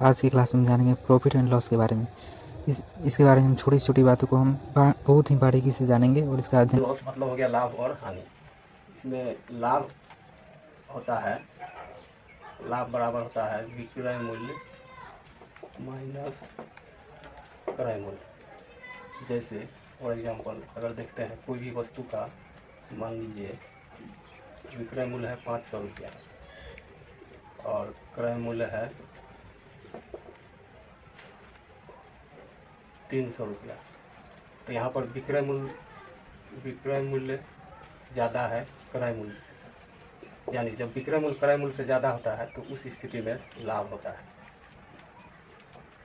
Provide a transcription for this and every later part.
आज की क्लास में जानेंगे प्रॉफिट एंड लॉस के बारे में। इसके बारे में हम छोटी छोटी बातों को हम बहुत ही बारीकी से जानेंगे और इसका अध्ययन। लॉस मतलब हो गया लाभ और हानि। इसमें लाभ होता है, लाभ बराबर होता है विक्रय मूल्य माइनस क्रय मूल्य। जैसे फॉर एग्जांपल अगर देखते हैं कोई भी वस्तु का, मान लीजिए विक्रय मूल्य है 500 रुपया और क्रय मूल्य है 300 रुपया, तो यहाँ पर विक्रय मूल्य ज़्यादा है क्रय मूल्य से। यानी जब विक्रय मूल्य क्रय मूल्य से ज़्यादा होता है तो उस स्थिति में लाभ होता है।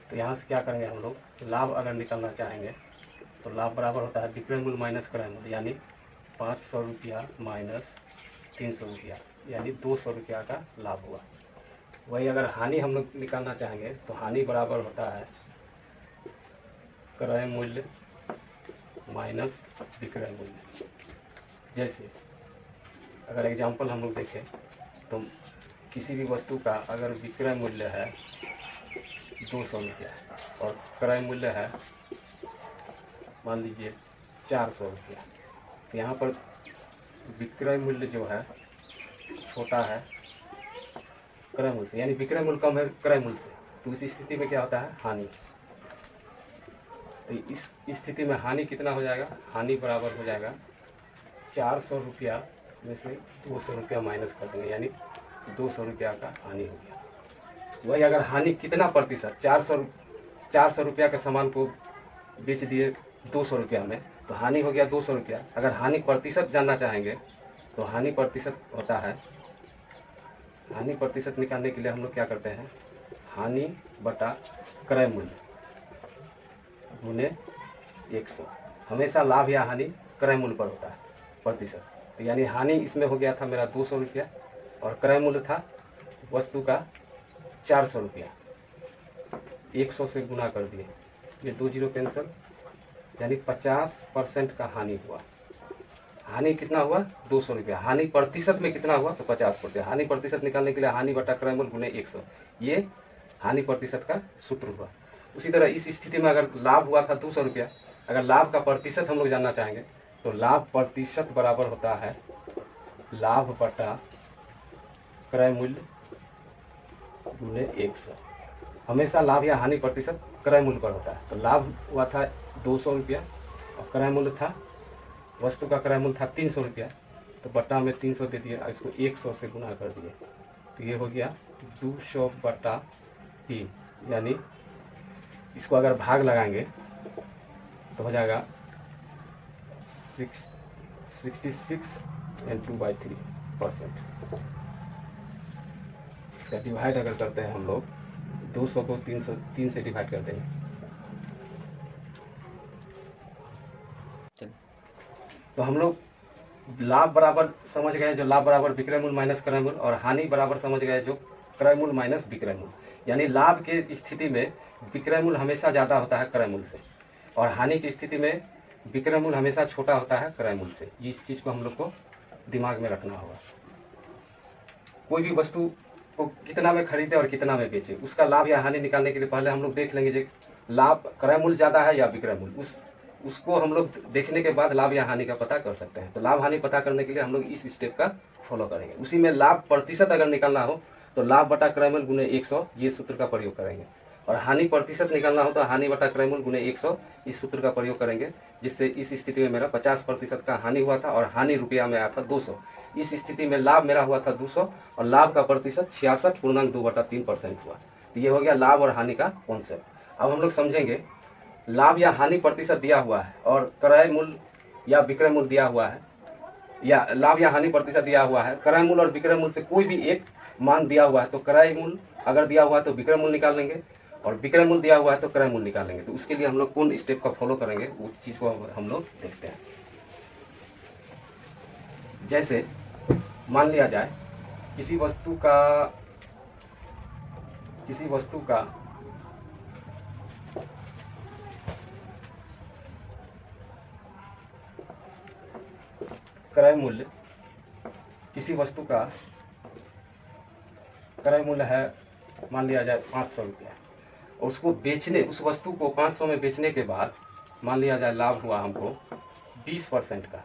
तो यहाँ से क्या करेंगे हम लोग, लाभ अगर निकालना चाहेंगे तो लाभ बराबर होता है विक्रय मूल्य माइनस क्रय मूल्य, यानी 500 रुपया माइनस 300 रुपया, यानी 200 रुपया का लाभ हुआ। वही अगर हानि हम लोग निकालना चाहेंगे तो हानि बराबर होता है क्रय मूल्य माइनस विक्रय मूल्य। जैसे अगर एग्जांपल हम लोग देखें तो किसी भी वस्तु का अगर विक्रय मूल्य है 200 रुपया और क्रय मूल्य है मान लीजिए 400 रुपया, तो यहाँ पर विक्रय मूल्य जो है छोटा है क्रय मूल्य से, यानी विक्रय मूल्य कम है क्रय मूल्य से, तो उस स्थिति में क्या होता है, हानि। तो इस स्थिति में हानि कितना हो जाएगा, हानि बराबर हो जाएगा 400 रुपया में से 200 रुपया माइनस कर देंगे, यानी 200 रुपया का हानि हो गया। वही अगर हानि कितना प्रतिशत, 400 रुपया के सामान को बेच दिए 200 रुपया में, तो हानि हो गया 200 रुपया। अगर हानि प्रतिशत जानना चाहेंगे तो हानि प्रतिशत होता है, हानि प्रतिशत निकालने के लिए हम लोग क्या करते हैं, हानि बटा क्रय मूल्य गुने 100। हमेशा लाभ या हानि क्रय मूल्य पर होता है प्रतिशत। तो यानी हानि इसमें हो गया था मेरा 200 रुपया और क्रय मूल्य था वस्तु का 400 रुपया, 100 से गुना कर दिए, ये 2 जीरो कैंसिल, यानी 50% का हानि हुआ। हानि कितना हुआ, 200 रुपया। हानि प्रतिशत में कितना हुआ, तो 50%। हानि प्रतिशत निकालने के लिए हानि बटा क्रय मूल्य गुने 100, ये हानि प्रतिशत का सूत्र हुआ। उसी तरह इस स्थिति में अगर लाभ हुआ था 200 रुपया, अगर लाभ का प्रतिशत हम लोग जानना चाहेंगे तो लाभ प्रतिशत बराबर होता है लाभ बटा क्रय मूल्य गुने 100। हमेशा लाभ या हानि प्रतिशत क्रय मूल्य पर होता है। तो लाभ हुआ था 200 रुपया और क्रय मूल्य था, वस्तु का क्रय मूल्य था 300 रुपया, तो बटा में 300 दे दिए और इसको 100 से गुना कर दिए, तो ये हो गया 200 बटा 3, यानी इसको अगर भाग लगाएंगे तो हो जाएगा 66 एंड 2/3%। इसका डिवाइड अगर करते हैं हम लोग, 200 को 3 से डिवाइड कर देंगे, तो हम लोग लाभ बराबर समझ गए, जो लाभ बराबर विक्रय मूल्य माइनस क्रय मूल्य, और हानि बराबर समझ गए जो क्रय मूल्य माइनस विक्रय मूल्य। यानी लाभ के स्थिति में विक्रय मूल्य हमेशा ज़्यादा होता है क्रय मूल्य से, और हानि की स्थिति में विक्रय मूल्य हमेशा छोटा होता है क्रय मूल्य से। इस चीज़ को हम लोग को दिमाग में रखना होगा। कोई भी वस्तु को कितना में खरीदे और कितना में बेचे, उसका लाभ या हानि निकालने के लिए पहले हम लोग देख लेंगे जो लाभ क्रय मूल्य ज़्यादा है या विक्रय मूल्य, उसको हम लोग देखने के बाद लाभ या हानि का पता कर सकते हैं। तो लाभ हानि पता करने के लिए हम लोग इस स्टेप का फॉलो करेंगे। उसी में लाभ प्रतिशत अगर निकालना हो तो लाभ बटा क्रय मूल्य गुने 100, ये सूत्र का प्रयोग करेंगे, और हानि प्रतिशत निकालना हो तो हानि बटा क्रय मूल्य गुने 100, इस सूत्र का प्रयोग करेंगे, जिससे इस स्थिति में मेरा 50% का हानि हुआ था और हानि रुपया में आया था 200। इस स्थिति में लाभ मेरा हुआ था 200 और लाभ का प्रतिशत 66.2/3% हुआ। तो ये हो गया लाभ और हानि का कॉन्सेप्ट। अब हम लोग समझेंगे लाभ या हानि प्रतिशत दिया हुआ है और क्रय मूल्य या विक्रय मूल्य दिया हुआ है, या लाभ या हानि प्रतिशत दिया हुआ है, क्रय मूल्य और विक्रय मूल्य से कोई भी एक मान दिया हुआ है, तो क्रय मूल्य अगर दिया हुआ है तो विक्रय मूल्य निकाल लेंगे, और विक्रय मूल्य दिया हुआ है तो क्रय मूल्य निकाल लेंगे। तो उसके लिए हम लोग कौन स्टेप का फॉलो करेंगे उस चीज को हम लोग देखते हैं। जैसे मान लिया जाए किसी वस्तु का क्रय मूल्य, किसी वस्तु का क्रय मूल्य है मान लिया जाए 500 रुपया, और उसको बेचने, उस वस्तु को 500 में बेचने के बाद मान लिया जाए लाभ हुआ हमको 20% का,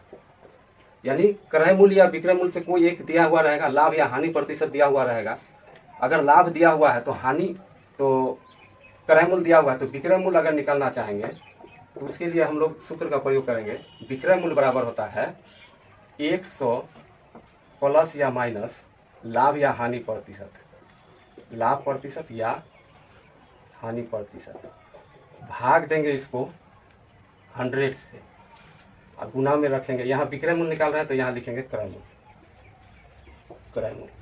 यानी क्रय मूल्य या विक्रय मूल्य से कोई एक दिया हुआ रहेगा, लाभ या हानि प्रतिशत दिया हुआ रहेगा। अगर लाभ दिया हुआ है तो हानि, तो क्रय मूल्य दिया हुआ है तो विक्रय मूल्य अगर निकालना चाहेंगे तो उसके लिए हम लोग सूत्र का प्रयोग करेंगे। विक्रय मूल्य बराबर होता है 100 प्लस या माइनस लाभ या हानि प्रतिशत, लाभ प्रतिशत या हानि प्रतिशत, भाग देंगे इसको 100 से और गुना में रखेंगे। यहाँ विक्रय मूल्य निकाल रहे हैं तो यहाँ लिखेंगे क्रय मूल्य, क्रय मूल्य।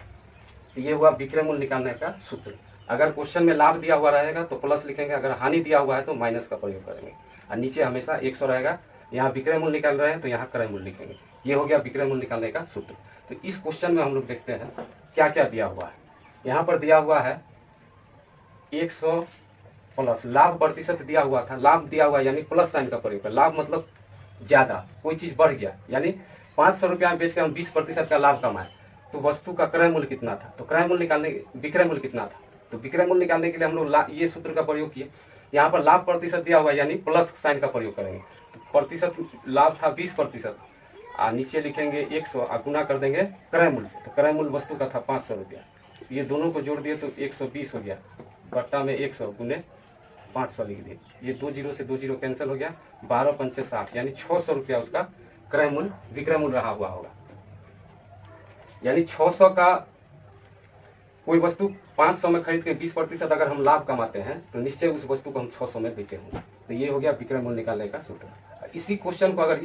तो ये हुआ विक्रय मूल्य निकालने का सूत्र। अगर क्वेश्चन में लाभ दिया हुआ रहेगा तो प्लस लिखेंगे, अगर हानि दिया हुआ है तो माइनस का प्रयोग करेंगे और नीचे हमेशा 100 रहेगा। यहाँ विक्रय मूल्य निकाल रहे हैं तो यहाँ क्रय मूल्य लिखेंगे। ये हो गया विक्रय मूल्य निकालने का सूत्र। तो इस क्वेश्चन में हम लोग देखते हैं क्या क्या दिया हुआ है। यहाँ पर दिया हुआ है 100 प्लस लाभ प्रतिशत दिया हुआ था, लाभ दिया हुआ यानी प्लस साइन का प्रयोग कर, लाभ मतलब ज्यादा, कोई चीज बढ़ गया, यानी 500 रुपया में बेच के हम 20% का लाभ कमाए तो वस्तु का क्रय मूल्य कितना था, तो क्रय मूल्य निकालने, विक्रय मूल्य कितना था, तो विक्रय मूल्य निकालने के लिए हम लोग ये सूत्र का प्रयोग किए। यहाँ पर लाभ प्रतिशत दिया हुआ यानी प्लस साइन का प्रयोग करेंगे। तो प्रतिशत लाभ था 20% और नीचे लिखेंगे 100 और गुना कर देंगे क्रय मूल्य से। तो क्रय मूल्य वस्तु का था 500 रुपया, ये दोनों को जोड़ दिए तो 120 हो गया, बट्टा में 100 गुने 500 लिख दिए। ये 2 जीरो से 2 जीरो कैंसिल हो गया, 12 पंचे 60 यानी 600 रुपया उसका क्रय मूल्य, विक्रय मूल्य रहा हुआ होगा। यानी 600 का कोई वस्तु 500 में खरीद के 20% अगर हम लाभ कमाते हैं तो निश्चय उस वस्तु को हम 600 में बेचे होंगे। तो ये हो गया विक्रय मूल्य निकालने का सूत्र। इसी क्वेश्चन को अगर